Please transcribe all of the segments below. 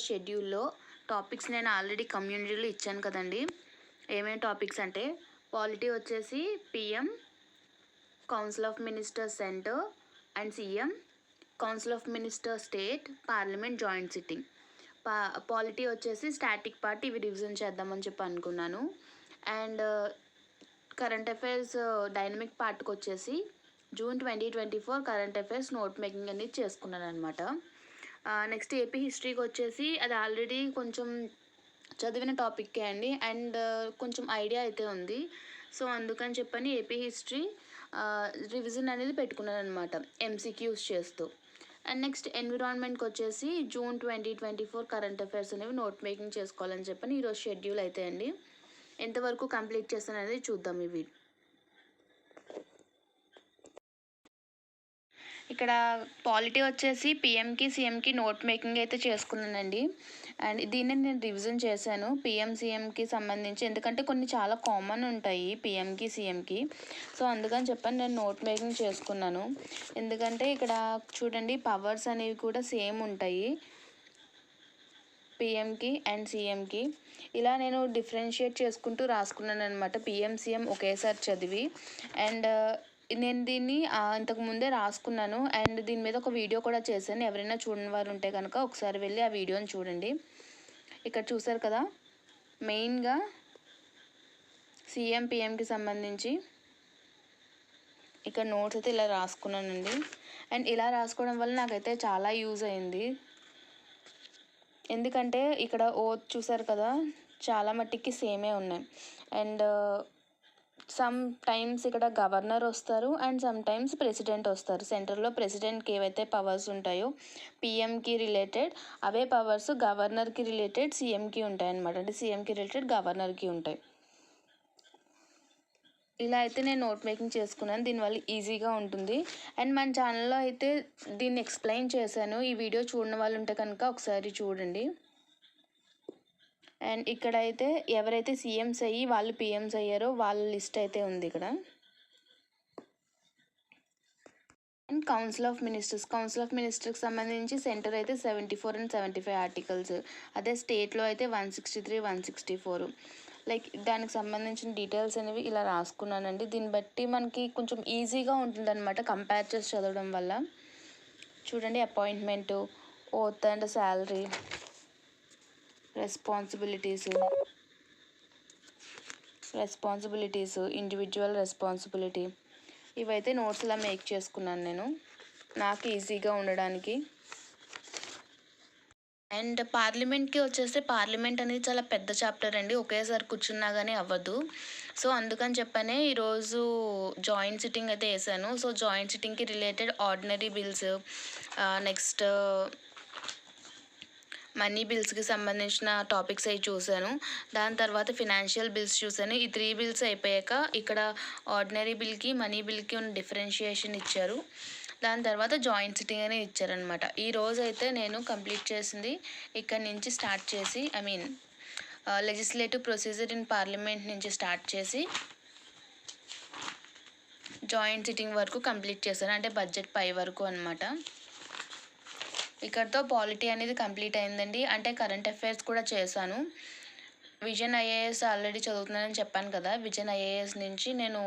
షెడ్యూల్లో టాపిక్స్ నేను ఆల్రెడీ కమ్యూనిటీలో ఇచ్చాను కదండి. ఏమేమి టాపిక్స్ అంటే పాలిటీ వచ్చేసి PM, council of ministers centre and CM, council of ministers state, parliament joint sitting. Polity వచ్చేసి స్టాటిక్ పార్ట్, ఇవి రివిజన్ చేద్దామని చెప్పి అనుకున్నాను. అండ్ కరెంట్ అఫైర్స్ డైనమిక్ పార్ట్కి వచ్చేసి June 2024 current affairs note making అనేది చేసుకున్నాను అనమాట. నెక్స్ట్ ఏపీ హిస్టరీకి వచ్చేసి అది ఆల్రెడీ కొంచెం చదివిన టాపిక్కే అండి. అండ్ కొంచెం ఐడియా అయితే ఉంది. సో అందుకని చెప్పని ఏపీ హిస్టరీ రివిజన్ అనేది పెట్టుకున్నాను అనమాట, ఎంసీక్యూస్ చేస్తూ. అండ్ నెక్స్ట్ ఎన్విరాన్మెంట్కి వచ్చేసి జూన్ 2024 కరెంట్ అఫైర్స్ అనేవి నోట్ మేకింగ్ చేసుకోవాలని చెప్పని ఈరోజు షెడ్యూల్ అయితే అండి. ఎంతవరకు కంప్లీట్ చేస్తాను అనేది చూద్దాం ఈ వీడియో. ఇక్కడ పాలిటీ వచ్చేసి పిఎంకి సీఎంకి నోట్ మేకింగ్ అయితే చేసుకున్నానండి. అండ్ దీన్ని నేను రివిజన్ చేశాను పిఎం సీఎంకి సంబంధించి, ఎందుకంటే కొన్ని చాలా కామన్ ఉంటాయి పిఎంకి సీఎంకి. సో అందుకని చెప్పని నేను నోట్ మేకింగ్ చేసుకున్నాను. ఎందుకంటే ఇక్కడ చూడండి పవర్స్ అనేవి కూడా సేమ్ ఉంటాయి పిఎంకి అండ్ సీఎంకి. ఇలా నేను డిఫరెన్షియేట్ చేసుకుంటూ రాసుకున్నాను అనమాట, పిఎం సీఎం ఒకేసారి చదివి. అండ్ నేను దీన్ని ఇంతకుముందే రాసుకున్నాను. అండ్ దీని మీద ఒక వీడియో కూడా చేశాను. ఎవరైనా చూడని వారు ఉంటే కనుక ఒకసారి వెళ్ళి ఆ వీడియోని చూడండి. ఇక్కడ చూసారు కదా, మెయిన్గా సీఎం పిఎంకి సంబంధించి ఇక్కడ నోట్స్ అయితే ఇలా రాసుకున్నానండి. అండ్ ఇలా రాసుకోవడం వల్ల నాకైతే చాలా యూజ్ అయింది. ఎందుకంటే ఇక్కడ ఓత్ చూసారు కదా, చాలా మట్టికి సేమే ఉన్నాయి. అండ్ సమ్ టైమ్స్ ఇక్కడ గవర్నర్ వస్తారు అండ్ సమ్ టైమ్స్ ప్రెసిడెంట్ వస్తారు. సెంటర్లో ప్రెసిడెంట్కి ఏవైతే పవర్స్ ఉంటాయో పిఎంకి రిలేటెడ్, అవే పవర్స్ గవర్నర్కి రిలేటెడ్ సీఎంకి ఉంటాయి అన్నమాట. అంటే సీఎంకి రిలేటెడ్ గవర్నర్కి ఉంటాయి. ఇలా అయితే నేను నోట్ మేకింగ్ చేసుకున్నాను. దీనివల్ల ఈజీగా ఉంటుంది. అండ్ మన ఛానల్లో అయితే దీన్ని ఎక్స్ప్లెయిన్ చేశాను. ఈ వీడియో చూడని వాళ్ళు ఉంటే కనుక ఒకసారి చూడండి. అండ్ ఇక్కడైతే ఎవరైతే సీఎంస్ అయ్యి వాళ్ళు పిఎంస్ అయ్యారో వాళ్ళ లిస్ట్ అయితే ఉంది ఇక్కడ. అండ్ కౌన్సిల్ ఆఫ్ మినిస్టర్కి సంబంధించి సెంటర్ అయితే 74 and 75 ఆర్టికల్స్. అదే స్టేట్లో అయితే 163, 164. లైక్ దానికి సంబంధించిన డీటెయిల్స్ అనేవి ఇలా రాసుకున్నానండి. దీన్ని బట్టి మనకి కొంచెం ఈజీగా ఉంటుందన్నమాట కంపేర్ చేసి చదవడం వల్ల. చూడండి, appointment, oath and salary, responsibilities, individual responsibility, ఇవైతే నోట్స్ ఇలా మేక్ చేసుకున్నాను నేను నాకు ఈజీగా ఉండడానికి. అండ్ పార్లమెంట్కి వచ్చేస్తే పార్లమెంట్ అనేది చాలా పెద్ద చాప్టర్ అండి, ఒకేసారి కూర్చున్నా కానీ అవ్వదు. సో అందుకని చెప్పనే ఈరోజు జాయింట్ సిట్టింగ్ అయితే వేసాను. సో జాయింట్ సిట్టింగ్కి related ordinary bills, next money బిల్స్కి సంబంధించిన టాపిక్స్ అవి చూశాను. దాని తర్వాత ఫినాన్షియల్ బిల్స్ చూశాను. ఈ 3 బిల్స్ అయిపోయాక ఇక్కడ ఆర్డినరీ బిల్కి మనీ బిల్కి ఉన్న డిఫరెన్షియేషన్ ఇచ్చారు. దాని తర్వాత జాయింట్ సిట్టింగ్ అనేది ఇచ్చారనమాట. ఈ రోజు అయితే నేను కంప్లీట్ చేసింది ఇక్కడ నుంచి స్టార్ట్ చేసి, లెజిస్లేటివ్ ప్రొసీజర్ ఇన్ పార్లమెంట్ నుంచి స్టార్ట్ చేసి జాయింట్ సిట్టింగ్ వరకు కంప్లీట్ చేశాను. అంటే బడ్జెట్ పై వరకు అనమాట. ఇక్కడతో పాలిటీ అనేది కంప్లీట్ అయిందండి. అంటే కరెంట్ అఫైర్స్ కూడా చేశాను. విజన్ ఐఏఎస్ ఆల్రెడీ చదువుతున్నానని చెప్పాను కదా, విజన్ ఐఏఎస్ నుంచి నేను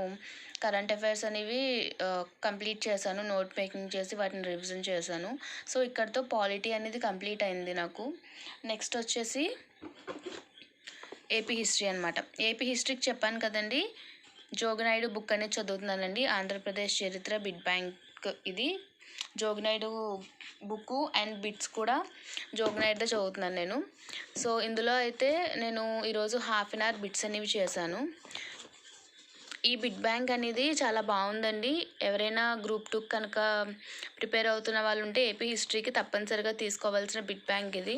కరెంట్ అఫైర్స్ అనేవి కంప్లీట్ చేశాను, నోట్ మేకింగ్ చేసి వాటిని రివిజన్ చేశాను. సో ఇక్కడతో పాలిటీ అనేది కంప్లీట్ అయింది నాకు. నెక్స్ట్ వచ్చేసి ఏపీ హిస్టరీ అనమాట. ఏపీ హిస్టరీకి చెప్పాను కదండి, జోగినాయుడు బుక్ అనేది చదువుతున్నానండి. ఆంధ్రప్రదేశ్ చరిత్ర బిట్ బ్యాంక్ ఇది జోగినాయుడు బుక్. అండ్ బిట్స్ కూడా జోగినాయుడుదే చదువుతున్నాను నేను. సో ఇందులో అయితే నేను ఈరోజు ½ an hour బిట్స్ అనేవి చేశాను. ఈ బిట్ బ్యాంక్ అనేది చాలా బాగుందండి. ఎవరైనా గ్రూప్ 2 కనుక ప్రిపేర్ అవుతున్న వాళ్ళు ఉంటే ఏపీ హిస్టరీకి తప్పనిసరిగా తీసుకోవాల్సిన బిట్ బ్యాంక్ ఇది.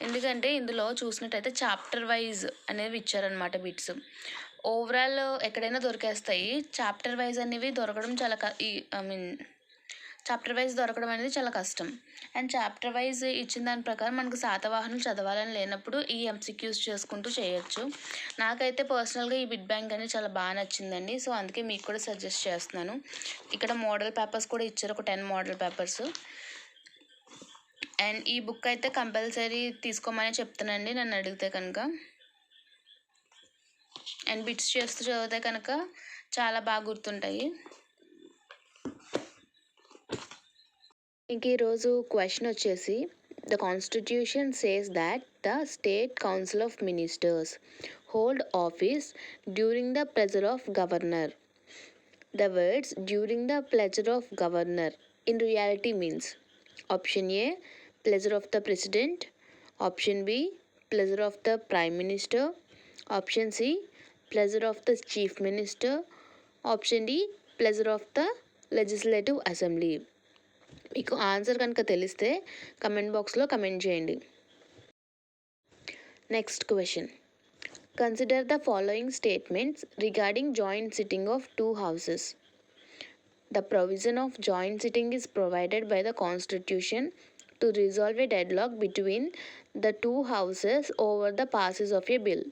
ఎందుకంటే ఇందులో చూసినట్టయితే చాప్టర్ వైజ్ అనేవి ఇచ్చారనమాట బిట్స్. ఓవరాల్ ఎక్కడైనా దొరికేస్తాయి, చాప్టర్ వైజ్ అనేవి దొరకడం చాప్టర్ వైజ్ దొరకడం అనేది చాలా కష్టం. అండ్ చాప్టర్ వైజ్ ఇచ్చిన దాని ప్రకారం మనకు శాతవాహనం చదవాలని లేనప్పుడు ఈ ఎంసీక్యూస్ చేసుకుంటూ చేయొచ్చు. నాకైతే పర్సనల్గా ఈ బిట్ బ్యాంక్ అనేది చాలా బాగా నచ్చిందండి. సో అందుకే మీకు కూడా సజెస్ట్ చేస్తున్నాను. ఇక్కడ మోడల్ పేపర్స్ కూడా ఇచ్చారు, ఒక 10 మోడల్ పేపర్స్. అండ్ ఈ బుక్ అయితే కంపల్సరీ తీసుకోమని చెప్తానండి నన్ను అడిగితే కనుక. అండ్ బిట్స్ చేస్తూ చదివితే కనుక చాలా బాగా గుర్తుంటాయి. ఇంక ఈరోజు క్వశ్చన్ వచ్చేసి, the constitution says that the state council of ministers hold office during the pleasure of governor. The words during the pleasure of governor in reality means option A, pleasure of the president, option B, pleasure of the prime minister, option C, pleasure of the chief minister, option D, pleasure of the legislative assembly. మీకు answer కనుక తెలిస్తే comment బాక్స్లో comment చేయండి. Next question, consider the following statements regarding joint sitting of two houses. The provision of joint sitting is provided by the Constitution to resolve a deadlock between the two houses over the passage of a bill.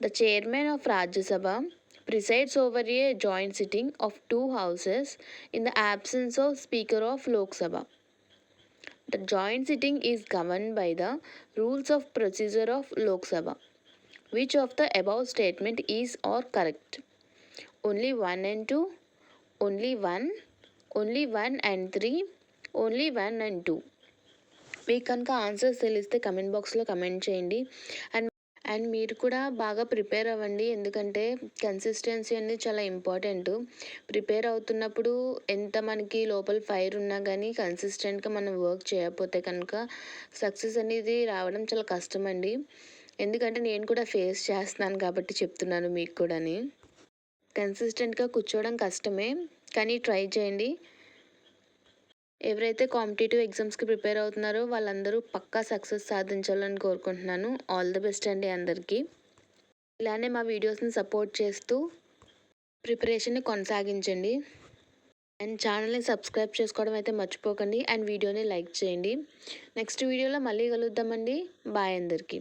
The chairman of Rajya Sabha presides over a joint sitting of two houses in the absence of Speaker of Lok Sabha. The joint sitting is governed by the rules of procedure of Lok Sabha. Which of the above statement is or correct? Only 1 and 2, only 1 and 3, only 1 and 2. మీకు కనుక answers తెలిస్తే comment బాక్స్లో comment చేయండి. And మీరు కూడా బాగా prepare అవ్వండి, ఎందుకంటే కన్సిస్టెన్సీ అనేది చాలా ఇంపార్టెంట్. ప్రిపేర్ అవుతున్నప్పుడు ఎంత మనకి లోపల ఫైర్ ఉన్నా కానీ కన్సిస్టెంట్గా మనం వర్క్ చేయకపోతే కనుక సక్సెస్ అనేది రావడం చాలా కష్టం అండి. ఎందుకంటే నేను కూడా ఫేస్ చేస్తున్నాను కాబట్టి చెప్తున్నాను మీకు కూడాని. కన్సిస్టెంట్గా కూర్చోవడం కష్టమే, కానీ ట్రై చేయండి. ఎవరైతే కాంపిటేటివ్ ఎగ్జామ్స్కి ప్రిపేర్ అవుతున్నారో వాళ్ళందరూ పక్కా సక్సెస్ సాధించాలని కోరుకుంటున్నాను. ఆల్ ది బెస్ట్ అండి అందరికీ. ఇలానే మా వీడియోస్ని సపోర్ట్ చేస్తూ ప్రిపరేషన్ని కొనసాగించండి. అండ్ ఛానల్ని సబ్స్క్రైబ్ చేసుకోవడం అయితే మర్చిపోకండి. అండ్ వీడియోని లైక్ చేయండి. నెక్స్ట్ వీడియోలో మళ్ళీ కలుద్దామండి. బాయ్ అందరికీ.